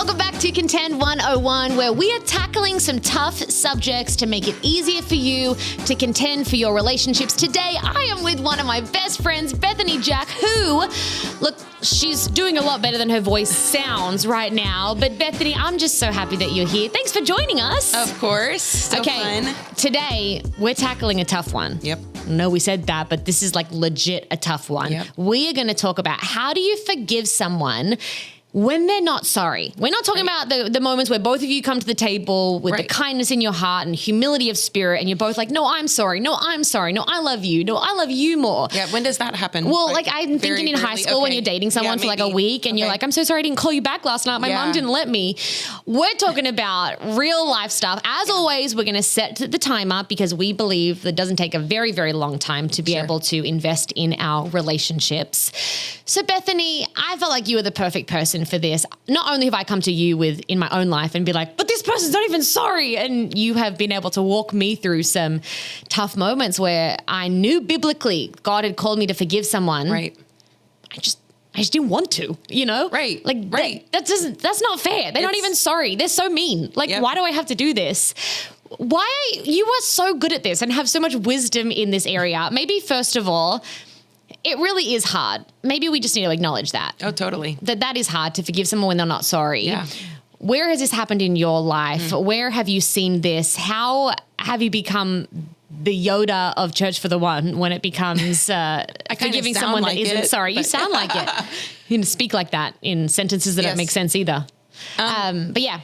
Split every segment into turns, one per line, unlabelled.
Welcome back to Contend 101, where we are tackling some tough subjects to make it easier for you to contend for your relationships. Today, I am with one of my best friends, Bethany Jack, who, look, she's doing a lot better than her voice sounds right now. But Bethany, I'm just so happy that you're here. Thanks for joining us.
Of course. So fun.
Today, we're tackling a tough one.
Yep.
No, we said that, but this is like legit a tough one.
Yep.
We are going to talk about how do you forgive someone when they're not sorry. We're not talking about the moments where both of you come to the table with the kindness in your heart and humility of spirit, and you're both like, no, I'm sorry. No, I'm sorry. No, I love you. No, I love you more.
Yeah, when does that happen?
Well, like I'm thinking in high school when you're dating someone for like a week and you're like, I'm so sorry I didn't call you back last night. My mom didn't let me. We're talking about real life stuff. As always, we're going to set the time up because we believe that it doesn't take a very, very long time to be able to invest in our relationships. So Bethany, I felt like you were the perfect person for this. Not only have I come to you in my own life and be like, but this person's not even sorry. And you have been able to walk me through some tough moments where I knew biblically God had called me to forgive someone.
Right.
I just didn't want to, you know?
Right.
Like that's not fair. They're not even sorry. They're so mean. Like, why do I have to do this? You are so good at this and have so much wisdom in this area. Maybe first of all, it really is hard. Maybe we just need to acknowledge that.
Oh, totally.
That is hard to forgive someone when they're not sorry.
Yeah.
Where has this happened in your life? Where have you seen this? How have you become the Yoda of Church for the One when it becomes forgiving someone that isn't sorry? You sound like it. You can speak like that in sentences that don't make sense either. But yeah.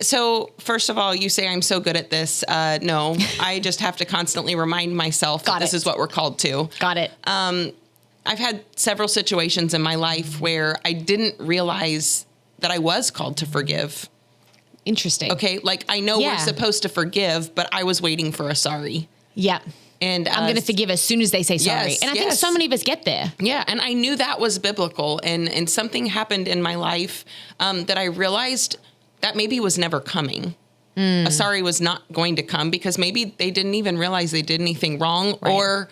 So first of all, you say I'm so good at this. No, I just have to constantly remind myself that this is what we're called to.
Got it.
I've had several situations in my life where I didn't realize that I was called to forgive.
Interesting.
Okay. Like I know we're supposed to forgive, but I was waiting for a sorry.
Yeah.
And
I'm going to forgive as soon as they say sorry. And I think so many of us get there.
Yeah. And I knew that was biblical. And something happened in my life that I realized that maybe was never coming. A sorry was not going to come because maybe they didn't even realize they did anything wrong or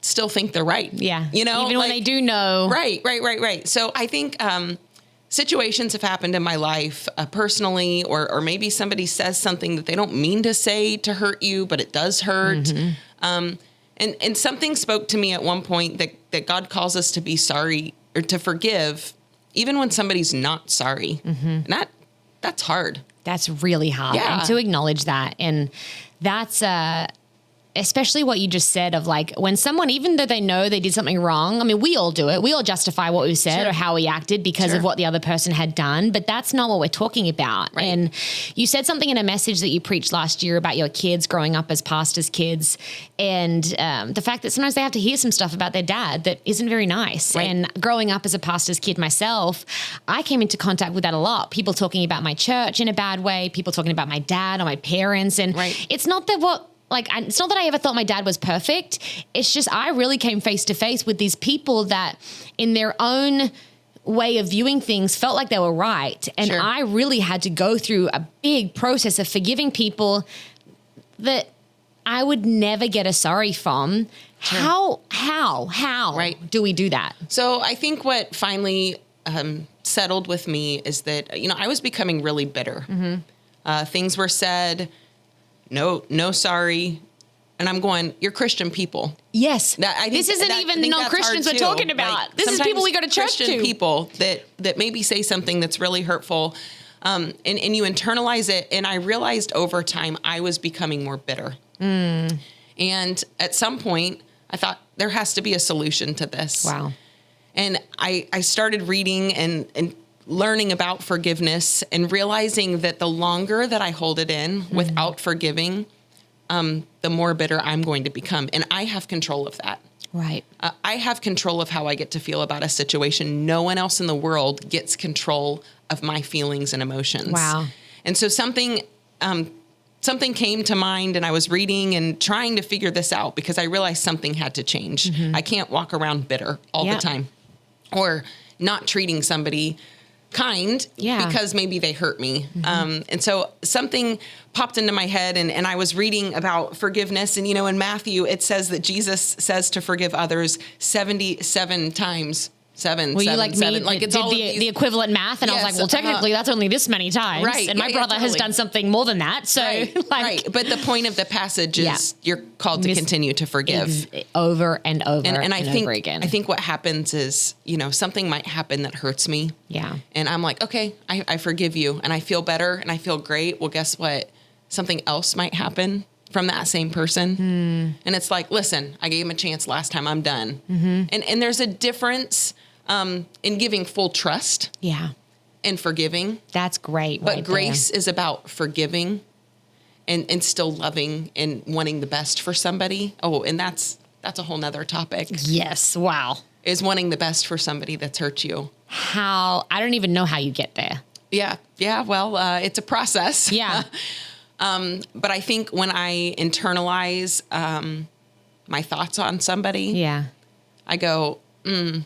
still think they're right.
Yeah.
You know,
even when they do know.
Right. So I think situations have happened in my life personally, or maybe somebody says something that they don't mean to say to hurt you, but it does hurt. And something spoke to me at one point that God calls us to be sorry or to forgive, even when somebody's not sorry. And that's hard.
That's really hard.
Yeah.
And to acknowledge that. And that's especially what you just said of like when someone, even though they know they did something wrong, I mean, we all do it. We all justify what we said or how we acted because of what the other person had done. But that's not what we're talking about. Right. And you said something in a message that you preached last year about your kids growing up as pastors' kids and the fact that sometimes they have to hear some stuff about their dad that isn't very nice. Right. And growing up as a pastor's kid myself, I came into contact with that a lot. People talking about my church in a bad way, people talking about my dad or my parents. And it's not that it's not that I ever thought my dad was perfect. It's just I really came face to face with these people that in their own way of viewing things felt like they were right. And I really had to go through a big process of forgiving people that I would never get a sorry from. How do we do that?
So I think what finally settled with me is that, I was becoming really bitter. Things were said, no, sorry. And I'm going, you're Christian people.
Yes. This isn't even the non-Christians we're talking about. Like, this is people we go to church to.
Christian people that maybe say something that's really hurtful. And you internalize it. And I realized over time I was becoming more bitter. And at some point I thought there has to be a solution to this.
Wow.
And I started reading and learning about forgiveness and realizing that the longer that I hold it in without forgiving, the more bitter I'm going to become. And I have control of that.
Right.
I have control of how I get to feel about a situation. No one else in the world gets control of my feelings and emotions.
Wow.
And so something came to mind, and I was reading and trying to figure this out because I realized something had to change. I can't walk around bitter all the time or not treating somebody kind because maybe they hurt me. And so something popped into my head and I was reading about forgiveness. And, in Matthew, it says that Jesus says to forgive others 77 times 7,
Well,
7,
you like
7.
me,
Like it's
did
all
the equivalent math, and I was like, well, technically that's only this many times.
Right.
And my brother has done something more than that. So,
right. But the point of the passage is you're called to continue to forgive.
Over and over
and I think,
over again.
I think what happens is, something might happen that hurts me.
Yeah.
And I'm like, okay, I forgive you. And I feel better and I feel great. Well, guess what? Something else might happen from that same person. And it's like, listen, I gave him a chance last time. I'm done. And there's a difference in giving full trust.
Yeah.
And forgiving.
That's great.
But grace is about forgiving and still loving and wanting the best for somebody. Oh, and that's a whole nother topic.
Yes. Wow.
Is wanting the best for somebody that's hurt you.
I don't even know how you get there.
Yeah. Yeah. Well, it's a process.
Yeah.
But I think when I internalize my thoughts on somebody, I go, do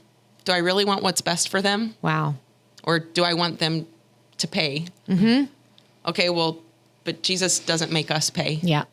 I really want what's best for them?
Wow.
Or do I want them to pay? Okay, well, but Jesus doesn't make us pay.
Yeah.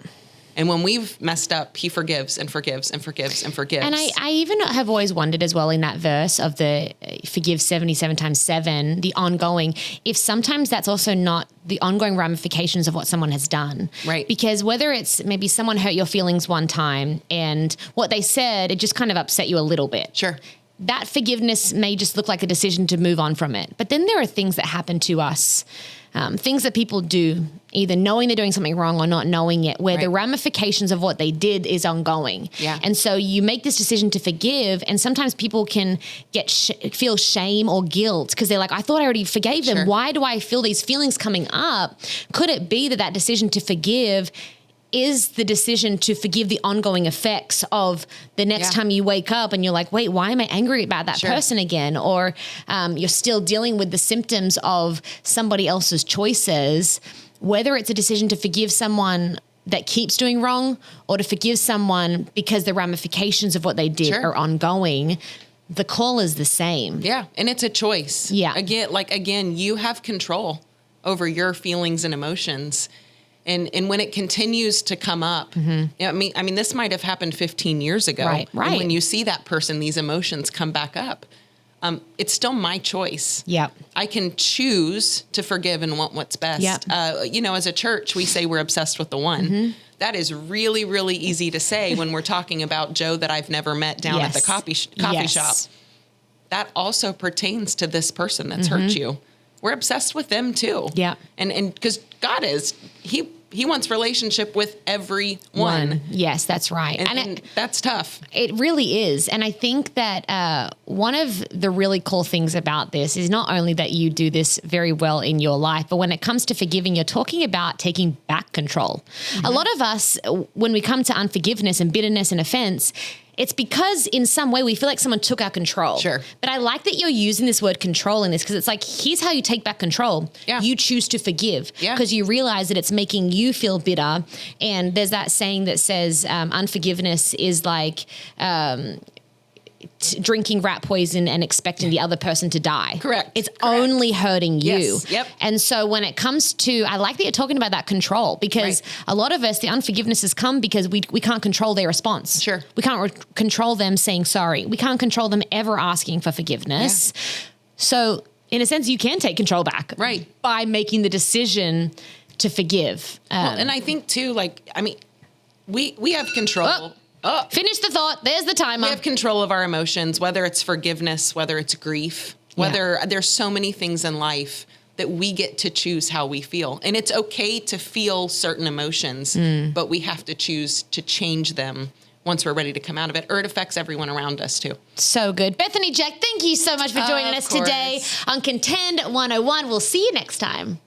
And when we've messed up, he forgives and forgives and forgives and forgives.
And I even have always wondered as well in that verse of the forgive 77 times 7, the ongoing, if sometimes that's also not the ongoing ramifications of what someone has done.
Right.
Because whether it's maybe someone hurt your feelings one time and what they said, it just kind of upset you a little bit.
Sure.
That forgiveness may just look like a decision to move on from it. But then there are things that happen to us, things that people do, either knowing they're doing something wrong or not knowing it, where the ramifications of what they did is ongoing.
Yeah.
And so you make this decision to forgive, and sometimes people can feel shame or guilt because they're like, I thought I already forgave them. Why do I feel these feelings coming up? Could it be that decision to forgive is the decision to forgive the ongoing effects of the next time you wake up and you're like, wait, why am I angry about that person again? Or you're still dealing with the symptoms of somebody else's choices, whether it's a decision to forgive someone that keeps doing wrong or to forgive someone because the ramifications of what they did are ongoing. The call is the same. Yeah.
And it's a choice.
Yeah.
Again, you have control over your feelings and emotions. And when it continues to come up, I mean, this might have happened 15 years ago.
Right.
And when you see that person, these emotions come back up. It's still my choice.
Yep.
I can choose to forgive and want what's best.
Yep.
As a church, we say we're obsessed with the one. That is really, really easy to say when we're talking about Joe that I've never met down at the coffee shop. That also pertains to this person that's hurt you. We're obsessed with them too.
Yeah.
And because God is, he wants relationship with everyone.
Yes, that's right.
And that's tough.
It really is. And I think that one of the really cool things about this is not only that you do this very well in your life, but when it comes to forgiving, you're talking about taking back control. A lot of us, when we come to unforgiveness and bitterness and offense, it's because in some way we feel like someone took our control.
Sure.
But I like that you're using this word control in this because it's like, here's how you take back control.
Yeah.
You choose to forgive
Yeah.
because you realize that it's making you feel bitter. And there's that saying that says unforgiveness is like drinking rat poison and expecting the other person to die.
Correct.
It's only hurting you.
Yes. Yep.
And so when it comes to, I like that you're talking about that control because a lot of us, the unforgiveness has come because we can't control their response.
Sure.
We can't control them saying sorry. We can't control them ever asking for forgiveness. Yeah. So in a sense, you can take control back.
Right.
By making the decision to forgive.
And I think too, we have control.
Finish the thought. There's the timer.
We have control of our emotions, whether it's forgiveness, whether it's grief, whether there's so many things in life that we get to choose how we feel. And it's okay to feel certain emotions, but we have to choose to change them once we're ready to come out of it, or it affects everyone around us too.
So good. Bethany Jack, thank you so much for joining us today on Contend 101. We'll see you next time.